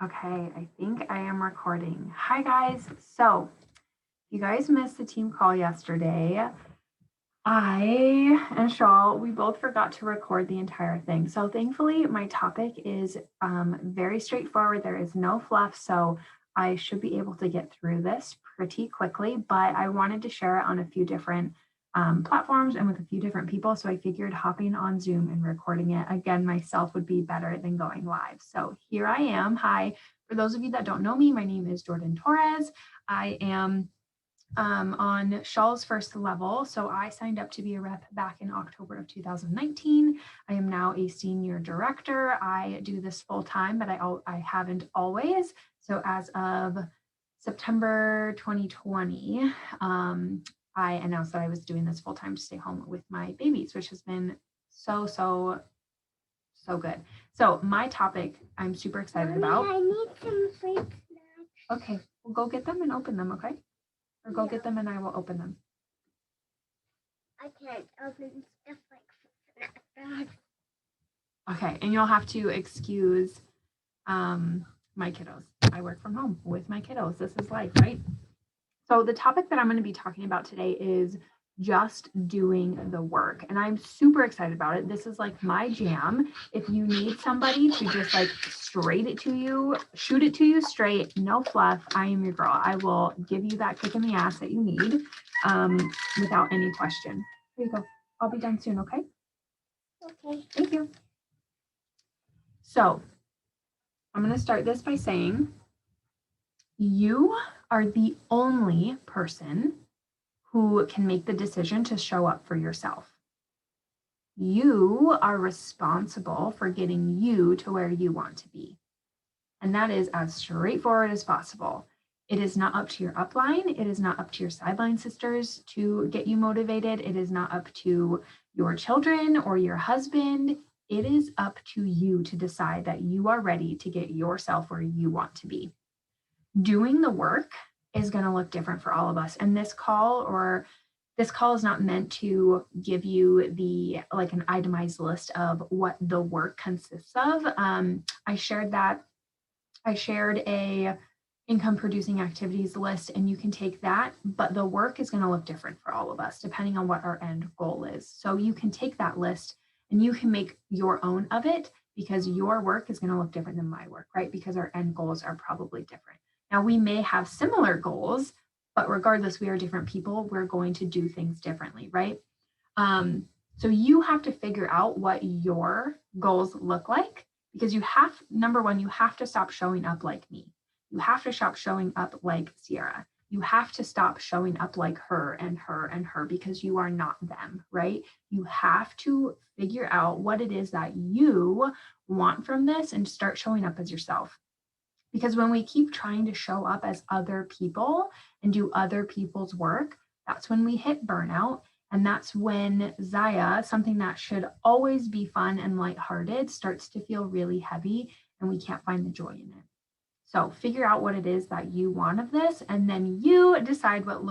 Okay, I think I am recording. Hi guys. So, you guys missed the team call yesterday. I and Shawl, we both forgot to record the entire thing. So thankfully, my topic is very straightforward. There is no fluff, so I should be able to get through this pretty quickly. But I wanted to share it on a few different platforms and with a few different people. So I figured hopping on Zoom and recording it again myself would be better than going live. So here I am. Hi. For those of you that don't know me, my name is Jordan Torres. I am on Shaw's first level. So I signed up to be a rep back in October of 2019. I am now a senior director. I do this full time, but I haven't always. So as of September 2020, I announced that I was doing this full time to stay home with my babies, which has been so good. So my topic I'm super excited about. I need some free snacks. Okay, we'll go get them and open them, okay? Or go get them and I will open them. I can't open stuff like snack bags. Okay, and you'll have to excuse my kiddos. I work from home with my kiddos. This is life, right? So the topic that I'm going to be talking about today is just doing the work. And I'm super excited about it. This is like my jam. If you need somebody to just like straight it to you, shoot it to you straight, no fluff, I am your girl. I will give you that kick in the ass that you need without any question. Here you go. I'll be done soon, okay? Okay. Thank you. So I'm going to start this by saying you are the only person who can make the decision to show up for yourself. You are responsible for getting you to where you want to be. And that is as straightforward as possible. It is not up to your upline. It is not up to your sideline sisters to get you motivated. It is not up to your children or your husband. It is up to you to decide that you are ready to get yourself where you want to be. Doing the work is going to look different for all of us. And this call is not meant to give you the like an itemized list of what the work consists of. I shared a income producing activities list, and you can take that, but the work is going to look different for all of us depending on what our end goal is. So you can take that list and you can make your own of it, because your work is going to look different than my work, right? Because our end goals are probably different. Now, we may have similar goals, but regardless, we are different people. We're going to do things differently, right? So you have to figure out what your goals look like, because number one, you have to stop showing up like me. You have to stop showing up like Sierra. You have to stop showing up like her and her and her, because you are not them, right? You have to figure out what it is that you want from this and start showing up as yourself. Because when we keep trying to show up as other people and do other people's work, that's when we hit burnout. And that's when Zyia, something that should always be fun and lighthearted, starts to feel really heavy and we can't find the joy in it. So figure out what it is that you want of this, and then you decide what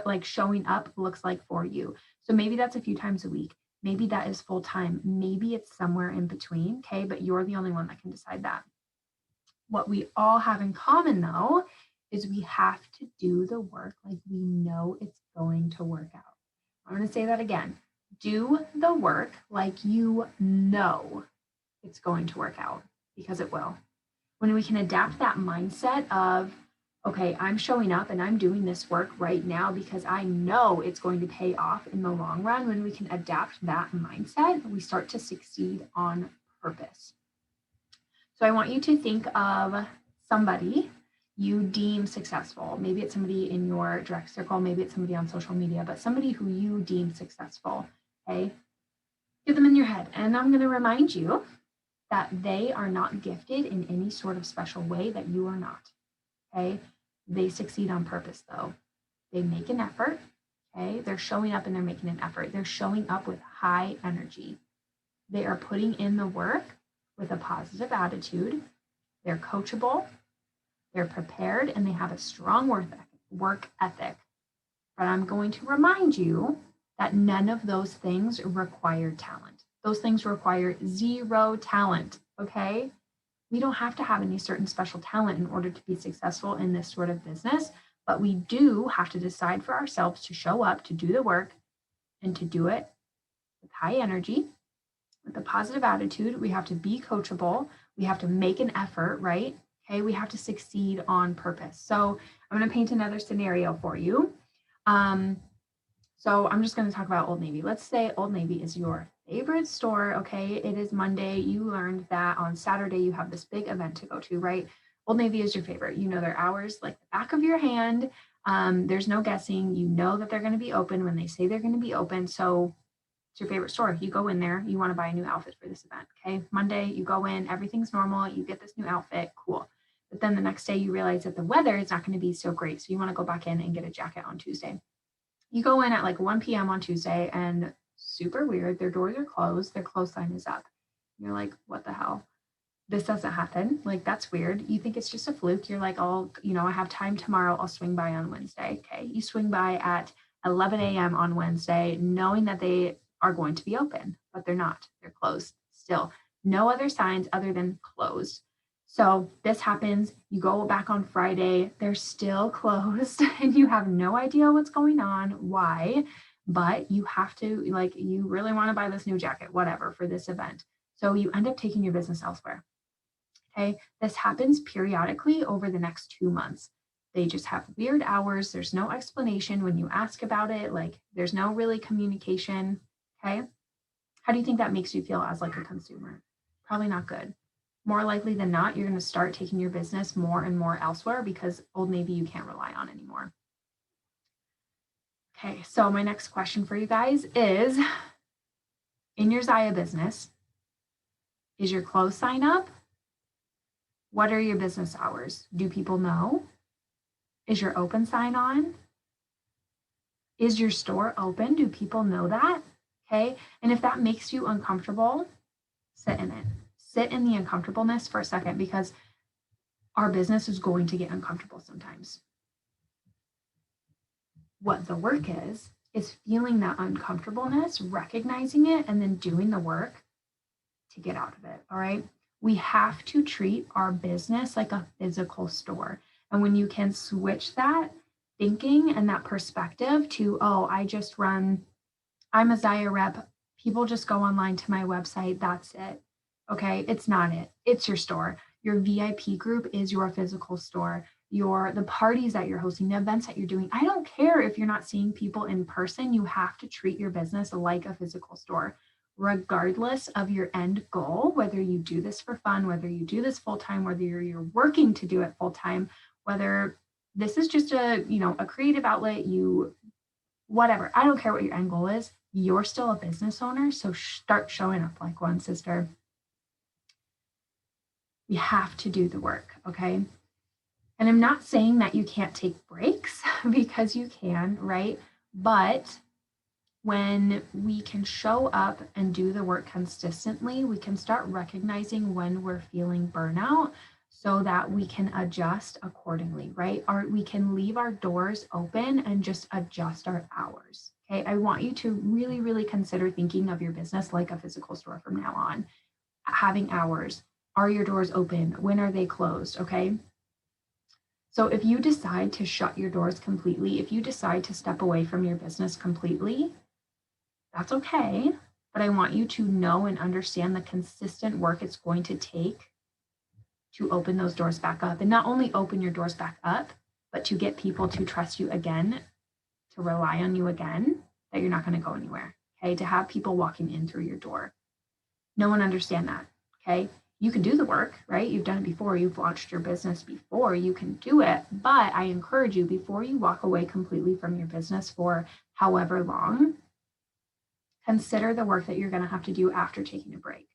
like showing up looks like for you. So maybe that's a few times a week. Maybe that is full time. Maybe it's somewhere in between. Okay. But you're the only one that can decide that. What we all have in common, though, is we have to do the work like we know it's going to work out. I'm going to say that again. Do the work like you know it's going to work out, because it will. When we can adapt that mindset of, okay, I'm showing up and I'm doing this work right now because I know it's going to pay off in the long run, when we can adapt that mindset, we start to succeed on purpose. So I want you to think of somebody you deem successful. Maybe it's somebody in your direct circle, maybe it's somebody on social media, but somebody who you deem successful, okay? Get them in your head. And I'm going to remind you that they are not gifted in any sort of special way that you are not, okay? They succeed on purpose, though. They make an effort, okay? They're showing up and they're making an effort. They're showing up with high energy. They are putting in the work with a positive attitude. They're coachable, they're prepared, and they have a strong work ethic. But I'm going to remind you that none of those things require talent. Those things require zero talent, okay? We don't have to have any certain special talent in order to be successful in this sort of business, but we do have to decide for ourselves to show up, to do the work, and to do it with high energy, with a positive attitude. We have to be coachable. We have to make an effort, right? Okay, we have to succeed on purpose. So I'm going to paint another scenario for you. So I'm just going to talk about Old Navy. Let's say Old Navy is your favorite store. Okay, it is Monday. You learned that on Saturday you have this big event to go to, right? Old Navy is your favorite. You know their hours like the back of your hand. There's no guessing. You know that they're going to be open when they say they're going to be open. So it's your favorite store. You go in there, you want to buy a new outfit for this event. Okay, Monday you go in, everything's normal. You get this new outfit, cool. But then the next day you realize that the weather is not going to be so great. So you want to go back in and get a jacket on Tuesday. You go in at like 1 p.m. on Tuesday and super weird. Their doors are closed. Their close sign is up. You're like, what the hell? This doesn't happen. Like, that's weird. You think it's just a fluke. You're like, oh, I have time tomorrow. I'll swing by on Wednesday. Okay. You swing by at 11 a.m. on Wednesday, knowing that they are going to be open, but they're not. They're closed still. No other signs other than closed. So this happens, you go back on Friday, they're still closed and you have no idea what's going on, why, but you have to, like, you really want to buy this new jacket, whatever, for this event. So you end up taking your business elsewhere. Okay, this happens periodically over the next 2 months. They just have weird hours. There's no explanation when you ask about it. Like, there's no really communication. Okay, how do you think that makes you feel as like a consumer? Probably not good. More likely than not, you're going to start taking your business more and more elsewhere because Old Navy you can't rely on anymore. Okay, so my next question for you guys is, in your Zyia business, is your close sign up? What are your business hours? Do people know? Is your open sign on? Is your store open? Do people know that? Okay, and if that makes you uncomfortable, sit in it. Sit in the uncomfortableness for a second, because our business is going to get uncomfortable sometimes. What the work is feeling that uncomfortableness, recognizing it, and then doing the work to get out of it. All right. We have to treat our business like a physical store. And when you can switch that thinking and that perspective to, oh, I'm a Zyia rep. People just go online to my website. That's it. Okay, it's not it. It's your store. Your VIP group is your physical store. The parties that you're hosting, the events that you're doing. I don't care if you're not seeing people in person. You have to treat your business like a physical store, regardless of your end goal, whether you do this for fun, whether you do this full time, whether you're working to do it full time, whether this is just a creative outlet, whatever. I don't care what your end goal is. You're still a business owner. So start showing up like one, sister. We have to do the work, okay? And I'm not saying that you can't take breaks, because you can, right? But when we can show up and do the work consistently, we can start recognizing when we're feeling burnout so that we can adjust accordingly, right? Or we can leave our doors open and just adjust our hours, okay? I want you to really, really consider thinking of your business like a physical store from now on. Having hours. Are your doors open? When are they closed? Okay. So if you decide to shut your doors completely, if you decide to step away from your business completely, that's okay. But I want you to know and understand the consistent work it's going to take to open those doors back up. And not only open your doors back up, but to get people to trust you again, to rely on you again, that you're not going to go anywhere. Okay. To have people walking in through your door. No one understand that. Okay. You can do the work, right? You've done it before. You've launched your business before. You can do it. But I encourage you, before you walk away completely from your business for however long, consider the work that you're going to have to do after taking a break.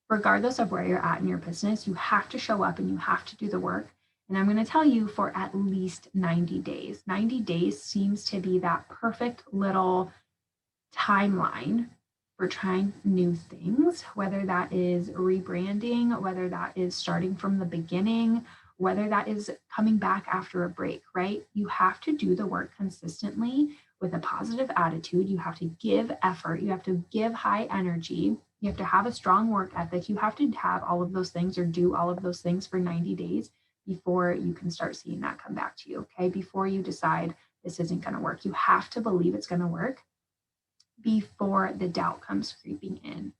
Regardless of where you're at in your business, you have to show up and you have to do the work. And I'm going to tell you, for at least 90 days. 90 days seems to be that perfect little timeline for trying new things, whether that is rebranding, whether that is starting from the beginning, whether that is coming back after a break, right? You have to do the work consistently with a positive attitude. You have to give effort. You have to give high energy. You have to have a strong work ethic. You have to have all of those things or do all of those things for 90 days before you can start seeing that come back to you. Okay. Before you decide this isn't going to work, you have to believe it's going to work before the doubt comes creeping in.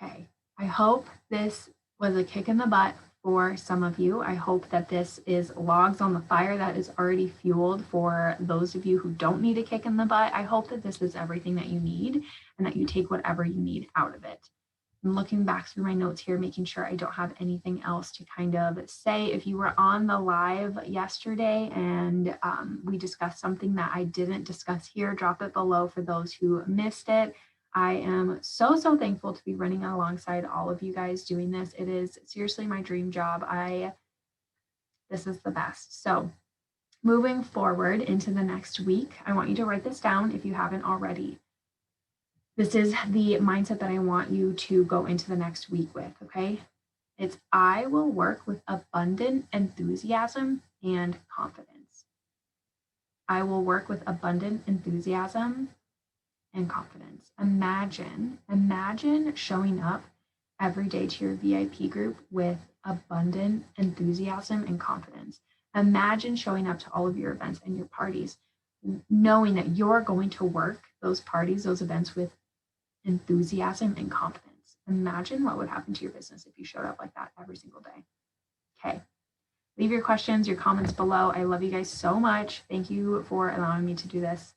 Okay. I hope this was a kick in the butt for some of you. I hope that this is logs on the fire that is already fueled for those of you who don't need a kick in the butt. I hope that this is everything that you need and that you take whatever you need out of it. I'm looking back through my notes here, making sure I don't have anything else to kind of say. If you were on the live yesterday and we discussed something that I didn't discuss here, drop it below for those who missed it. I am so thankful to be running alongside all of you guys doing this. It is seriously my dream job. This is the best. So moving forward into the next week, I want you to write this down if you haven't already. This is the mindset that I want you to go into the next week with, okay? It's I will work with abundant enthusiasm and confidence. I will work with abundant enthusiasm and confidence. Imagine showing up every day to your VIP group with abundant enthusiasm and confidence. Imagine showing up to all of your events and your parties, knowing that you're going to work those parties, those events with enthusiasm and confidence. Imagine what would happen to your business if you showed up like that every single day. Okay. Leave your questions, your comments below. I love you guys so much. Thank you for allowing me to do this.